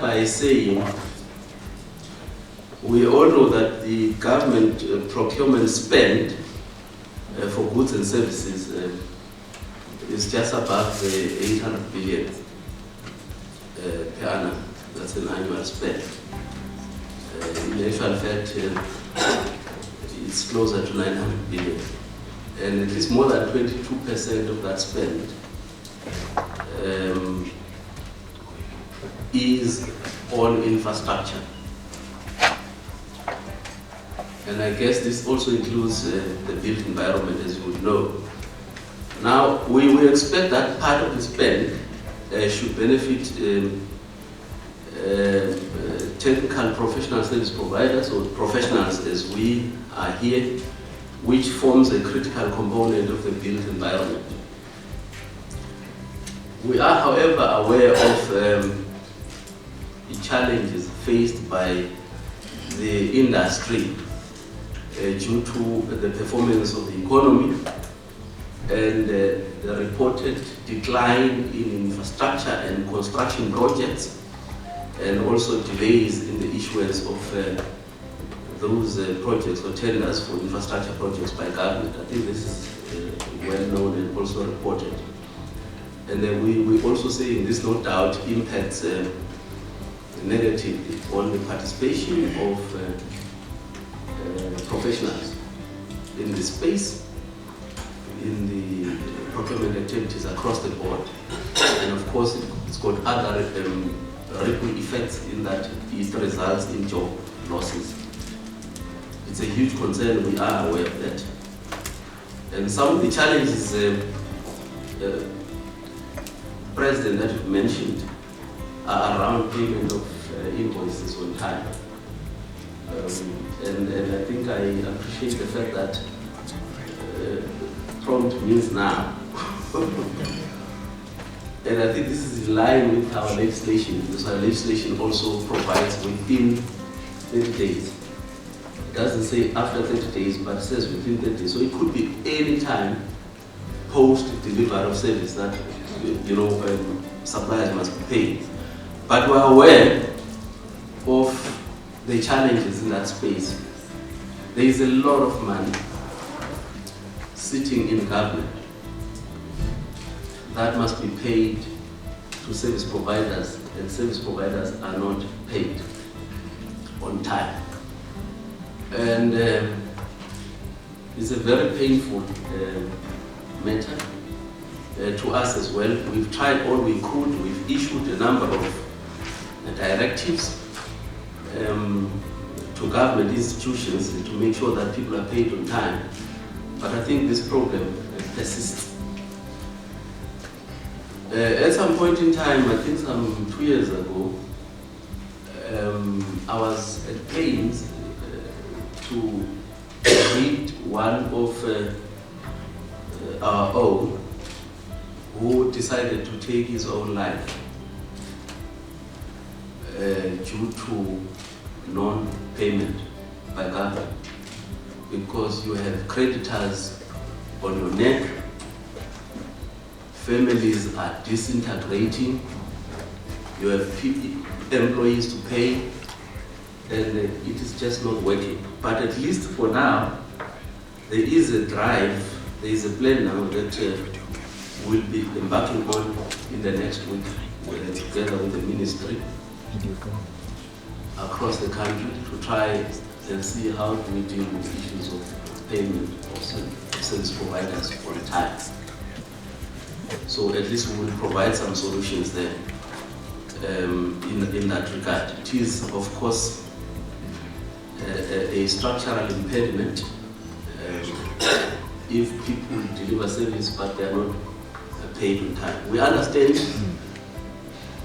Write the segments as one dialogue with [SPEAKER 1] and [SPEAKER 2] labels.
[SPEAKER 1] start by saying we all know that the government procurement spend for goods and services is just above 800 billion per annum. That's an annual spend. In actual fact, it's closer to 900 billion. And at least more than 22% of that spend is on infrastructure. And I guess this also includes the built environment, as you would know. Now, we expect that part of the spend should benefit technical professional service providers, or professionals as we are here, which forms a critical component of the built environment. We are, however, aware of the challenges faced by the industry due to the performance of the economy and the reported decline in infrastructure and construction projects, and also delays in the issuance of those projects or tenders for infrastructure projects by government. I think this is well known and also reported. And then we also saying this no doubt impacts negatively on the participation of professionals in the space, in the procurement activities across the board. And of course, it's got other ripple effects in that it results in job losses. It's a huge concern, we are aware of that. And some of the challenges, President, that you mentioned are around payment of invoices on time. And I think I appreciate the fact that prompt means now. And I think this is in line with our legislation, because our legislation also provides within 30 days. It doesn't say after 30 days, but it says within 30 days. So it could be any time post delivery of service that suppliers must be paid. But we're aware of the challenges in that space. There is a lot of money sitting in government that must be paid to service providers, and service providers are not paid on time. And it's a very painful matter to us as well. We've tried all we could. We've issued a number of directives to government institutions to make sure that people are paid on time. But I think this problem persists. At some point in time, I think some 2 years ago, I was at pains to read one of our own who decided to take his own life due to non-payment by government, because you have creditors on your neck, families are disintegrating, you have employees to pay, and it is just not working. But at least for now, there is a drive, there is a plan now that we'll be embarking on in the next week, together with the ministry across the country, to try and see how we deal with issues of payment of service providers on time. So at least we will provide some solutions there in that regard. It is, of course, a structural impediment if people deliver service but they are not paid on time. We understand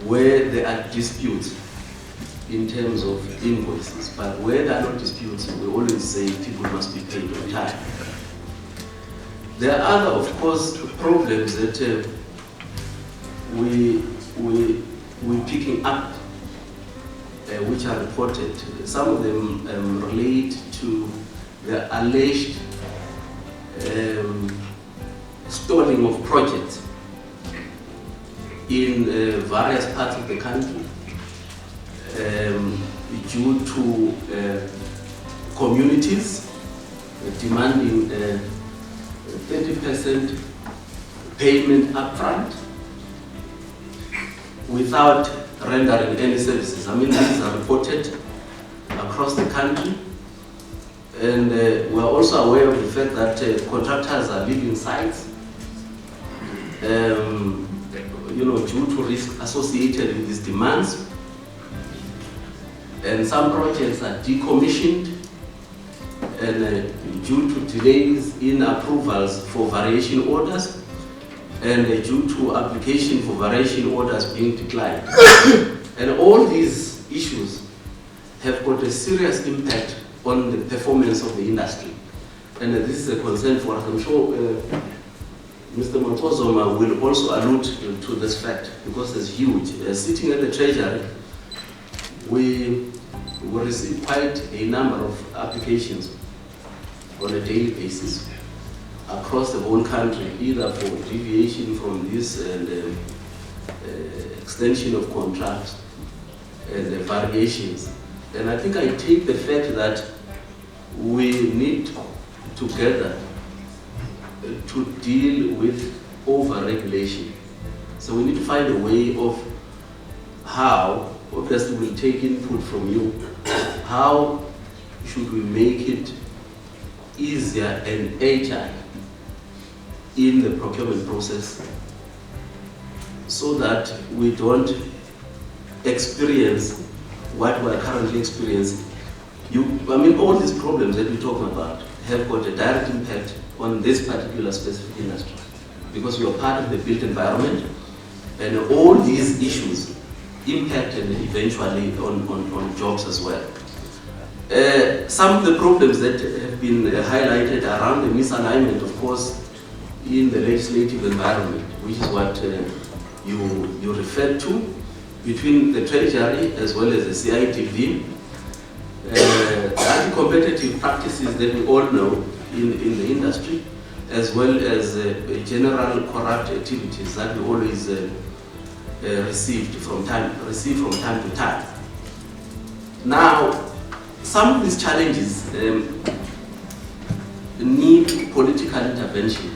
[SPEAKER 1] where there are disputes in terms of invoices, but where there are no disputes, we always say people must be paid on time. There are other, of course, problems that we're picking up, which are reported. Some of them relate to the alleged stalling of projects in various parts of the country. due to communities demanding 30% payment upfront without rendering any services. I mean, these are reported across the country, and we are also aware of the fact that contractors are leaving sites, due to risk associated with these demands, and some projects are decommissioned and due to delays in approvals for variation orders, and due to application for variation orders being declined. And all these issues have got a serious impact on the performance of the industry. And this is a concern for us. I'm sure Mr. Motozoma will also allude to this fact, because it's huge. Sitting at the Treasury, we receive quite a number of applications on a daily basis across the whole country, either for deviation from this and extension of contracts and variations. And I think I take the fact that we need together to deal with over-regulation. So we need to find a way of how, obviously we'll take input from you, how should we make it easier and agile in the procurement process, so that we don't experience what we are currently experiencing. All these problems that we're talking about have got a direct impact on this particular specific industry, because we are part of the built environment, and all these issues impact and eventually on jobs as well. Some of the problems that have been highlighted around the misalignment, of course, in the legislative environment, which is what you referred to, between the Treasury as well as the CITV, the anti-competitive practices that we all know in the industry, as well as general corrupt activities that we always receive from time to time. Now, some of these challenges need political intervention,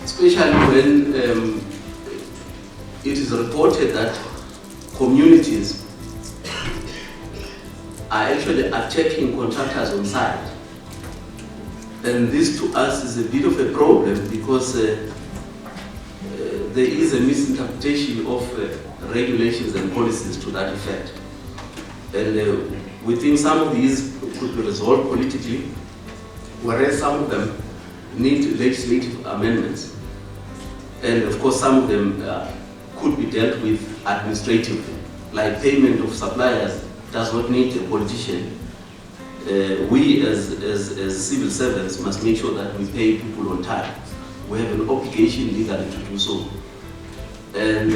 [SPEAKER 1] especially when it is reported that communities are actually attacking contractors on site. And this to us is a bit of a problem, because there is a misinterpretation of regulations and policies to that effect. And we think some of these could be resolved politically, whereas some of them need legislative amendments. And of course, some of them could be dealt with administratively, like payment of suppliers does not need a politician. We as civil servants must make sure that we pay people on time. We have an obligation legally to do so. And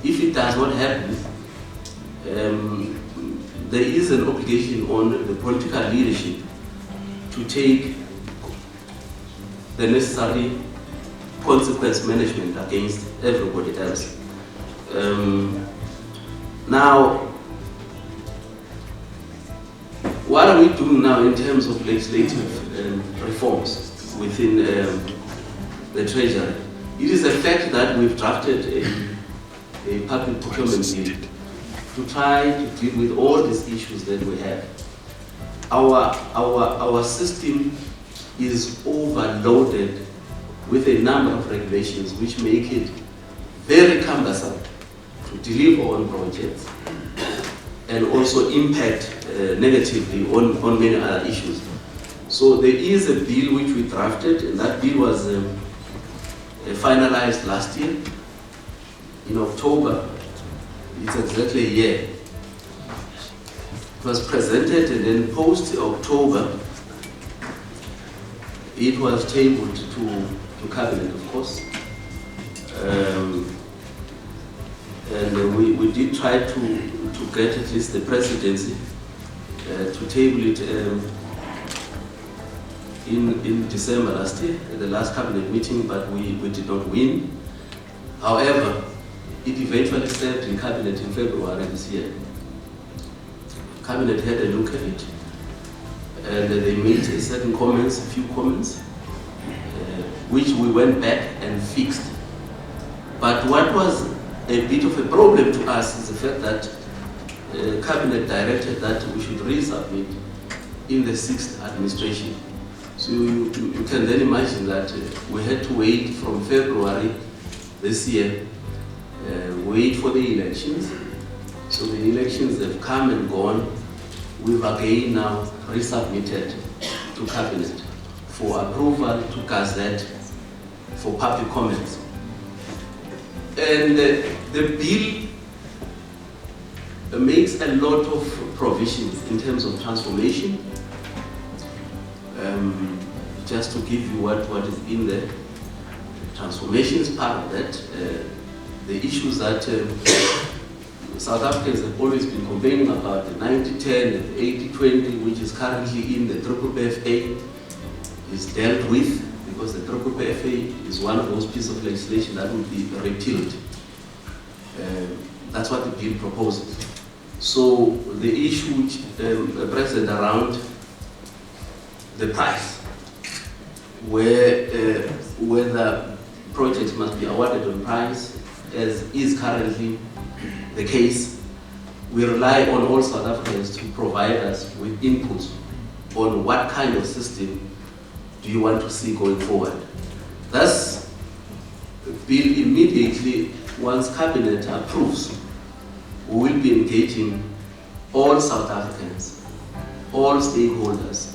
[SPEAKER 1] if it does not happen, there is an obligation on the political leadership to take the necessary consequence management against everybody else. Now, what are we doing now in terms of legislative reforms within the Treasury? It is a fact that we've drafted a public procurement bill to try to deal with all these issues that we have. Our system is overloaded with a number of regulations which make it very cumbersome to deliver on projects, and also impact negatively on many other issues. So there is a bill which we drafted, and that bill was finalized last year in October. It's exactly a year. It was presented, and then post-October, it was tabled to Cabinet, of course. And we did try to get at least the presidency to table it in December last year, at the last Cabinet meeting, but we did not win. However, it eventually served in Cabinet in February this year. Cabinet had a look at it, and they made certain comments, a few comments, which we went back and fixed. But what was a bit of a problem to us is the fact that Cabinet directed that we should resubmit in the 6th administration. So you can then imagine that we had to wait from February this year, wait for the elections. So the elections have come and gone. We've again now resubmitted to Cabinet for approval to Gazette for public comments. And the bill makes a lot of provisions in terms of transformation. Just to give you what is in there, transformation is part of that. The issues that South Africans have always been complaining about, the 90-10 and the 80-20, which is currently in the FFA, is dealt with, because the FFA is one of those pieces of legislation that will be repealed. That's what the bill proposes. So the issue which present around the price, where whether projects must be awarded on price, as is currently the case, we rely on all South Africans to provide us with inputs on what kind of system do you want to see going forward. Thus, the bill immediately, once Cabinet approves, we will be engaging all South Africans, all stakeholders,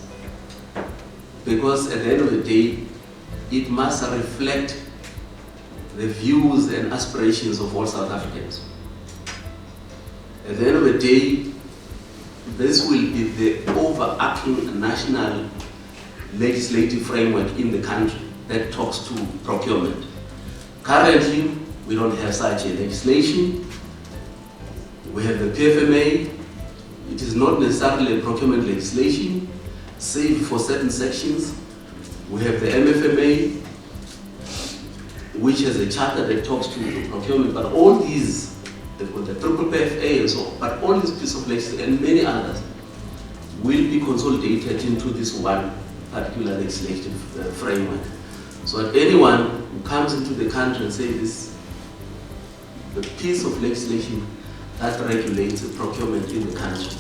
[SPEAKER 1] because at the end of the day, it must reflect the views and aspirations of all South Africans. At the end of the day, this will be the overarching national legislative framework in the country that talks to procurement. Currently, we don't have such a legislation. We have the PFMA. It is not necessarily a procurement legislation, save for certain sections. We have the MFMA, which has a charter that talks to procurement, but all these, the FFA and so on, but all these pieces of legislation and many others will be consolidated into this one particular legislative framework. So that anyone who comes into the country and says the piece of legislation that regulates procurement in the country.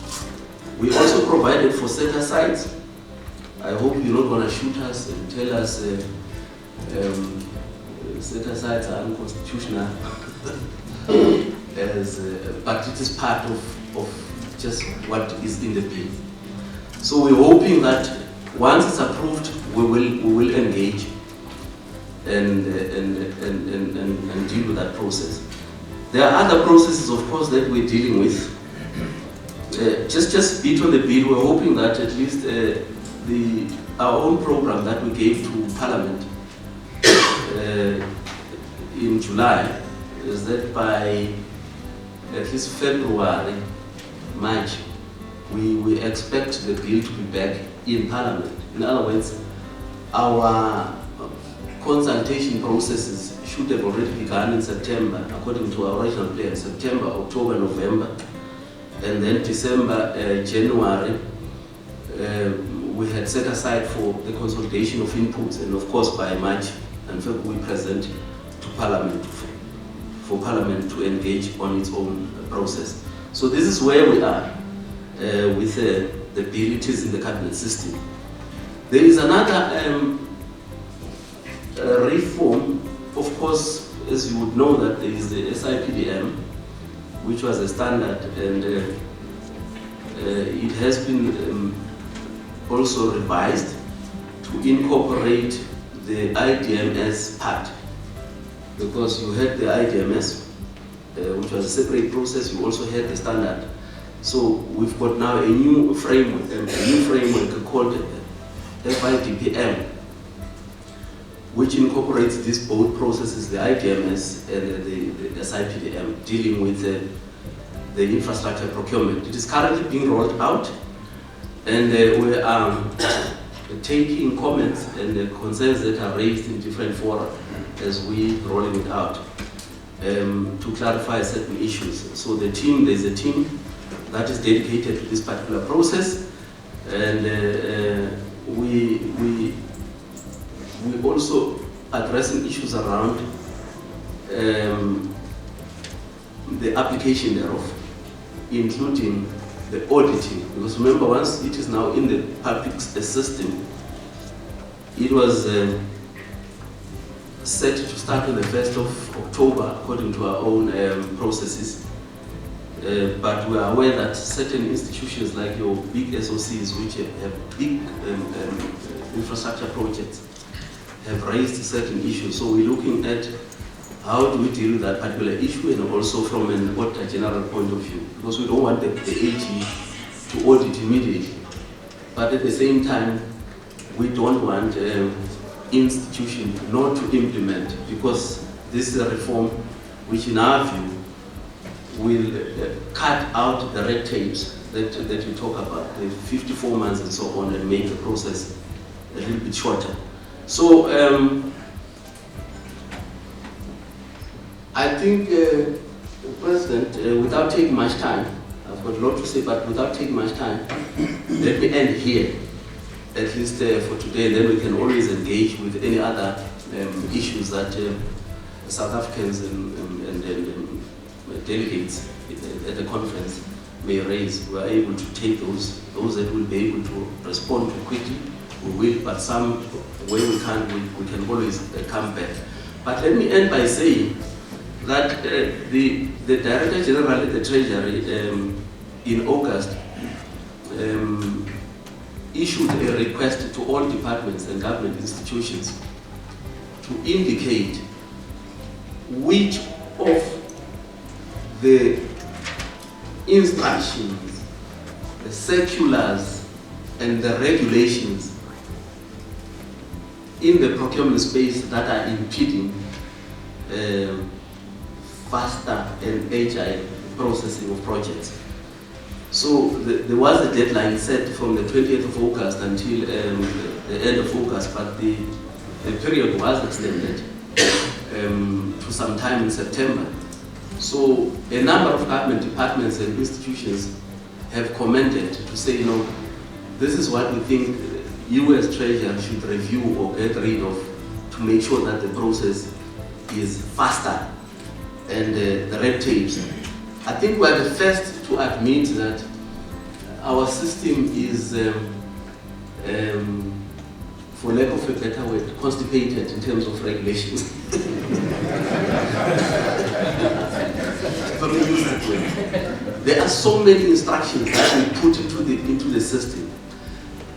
[SPEAKER 1] We also provided for set-asides. I hope you're not going to shoot us and tell us set-asides are unconstitutional, but it is part of just what is in the bill. So we're hoping that once it's approved, we will engage and deal with that process. There are other processes, of course, that we're dealing with. Just bit on the bill, we're hoping that at least our own program that we gave to Parliament in July is that by at least February, March, we expect the bill to be back in Parliament. In other words, our consultation processes should have already begun in September, according to our original plan, September, October, November, and then December, January, we had set aside for the consolidation of inputs, and of course by March and February we present to Parliament for Parliament to engage on its own process. So this is where we are with the bill. It is in the cabinet system. There is another reform, of course, as you would know, that there is the SIPDM, which was a standard, and it has been also revised to incorporate the IDMS part, because you had the IDMS, which was a separate process. You also had the standard. So we've got now a new framework called FIDPM, which incorporates these both processes, the IDMS and the SIPDM, dealing with the infrastructure procurement. It is currently being rolled out, and we are taking comments and the concerns that are raised in different fora as we rolling it out to clarify certain issues. So there's a team that is dedicated to this particular process, and we also addressing issues around the application thereof, including the auditing, because remember, once it is now in the public system, it was set to start on the 1st of October according to our own processes. But we are aware that certain institutions like your big SOCs, which have big infrastructure projects, have raised certain issues. So we're looking at how do we deal with that particular issue, and also from an auditor general point of view, because we don't want the AG to audit immediately. But at the same time, we don't want institution not to implement, because this is a reform which in our view will cut out the red tapes that you talk about, the 54 months and so on, and make the process a little bit shorter. So I think, President, without taking much time, I've got a lot to say, but without taking much time, let me end here, at least for today, and then we can always engage with any other issues that South Africans and delegates at the conference may raise. We are able to take those that will be able to respond to quickly, we will, but some where we can't, we can always come back. But let me end by saying that the Director General at the Treasury in August issued a request to all departments and government institutions to indicate which of the instructions, the circulars, and the regulations in the procurement space that are impeding faster and agile processing of projects. So there was a deadline set from the 20th of August until the end of August, but the period was extended to some time in September. So a number of government departments and institutions have commented to say, you know, this is what we think you as Treasury should review or get rid of to make sure that the process is faster and the red tapes. I think we are the first to admit that our system is, for lack of a better word, constipated in terms of regulations. There are so many instructions that we put into the system,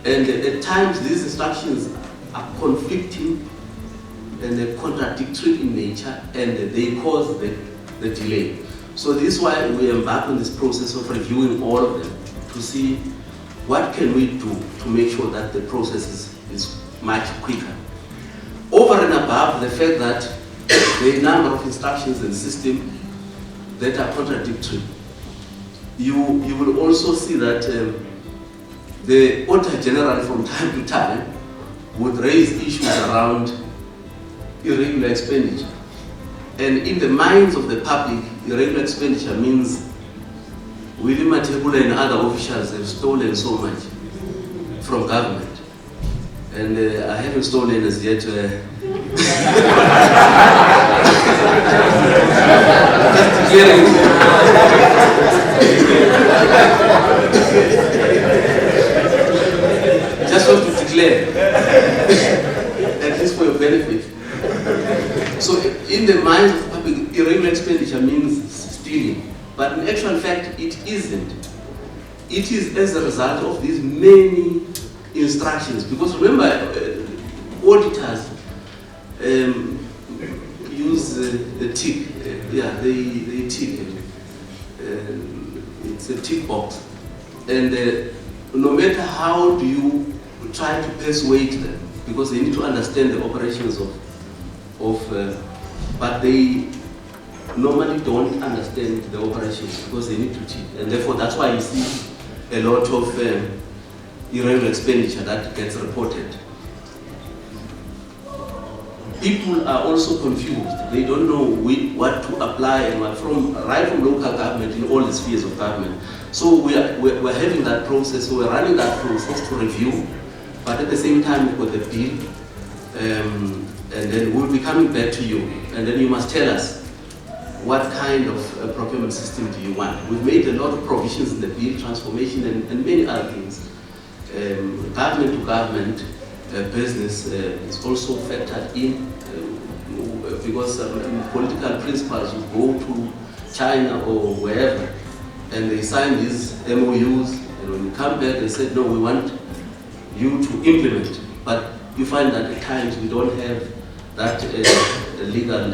[SPEAKER 1] and at times these instructions are conflicting and they're contradictory in nature, and they cause the delay. So this is why we embark on this process of reviewing all of them to see what can we do to make sure that the process is much quicker. Over and above the fact that there are a number of instructions in the system that are contradictory, you will also see that the Auditor General from time to time would raise issues around irregular expenditure. And in the minds of the public, irregular expenditure means Willie, Mathebula and other officials have stolen so much from government. And I haven't stolen as yet. Just declaring. Just want to declare, at least for your benefit. So in the minds of the public, irregular expenditure means stealing. But in actual fact, it isn't. It is as a result of these many instructions. Because remember, auditors use a tick. They tick it. It's a tick box. And no matter how do you try to persuade them, because they need to understand the operations but they normally don't understand the operations because they need to cheat. And therefore, that's why you see a lot of irregular expenditure that gets reported. People are also confused. They don't know what to apply and what right from local government in all the spheres of government. So we're having that process, so we're running that process to review, but at the same time we've got the bill, and then we'll be coming back to you, and then you must tell us what kind of procurement system do you want. We've made a lot of provisions in the bill, transformation and many other things. Government to government business is also factored in because political principals will go to China or wherever and they sign these MOUs, and when you come back they said, no, we want you to implement. But you find that at times we don't have that legal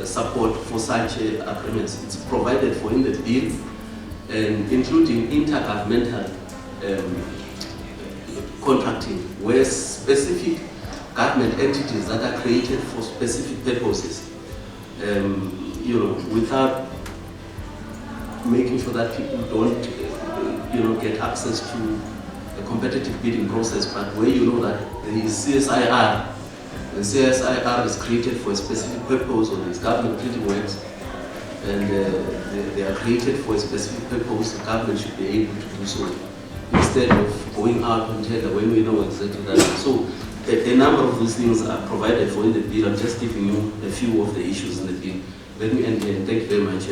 [SPEAKER 1] support for such agreements. It's provided for in the bill, and including intergovernmental contracting, where specific government entities that are created for specific purposes, without making sure that people don't, get access to a competitive bidding process, but where you know that there is CSIR. The CSIR is created for a specific purpose, or these government treaty works, and they are created for a specific purpose. The government should be able to do so instead of going out and tender when we know exactly that. So a number of these things are provided for in the bill. I'm just giving you a few of the issues in the bill. Let me end here. Thank you very much.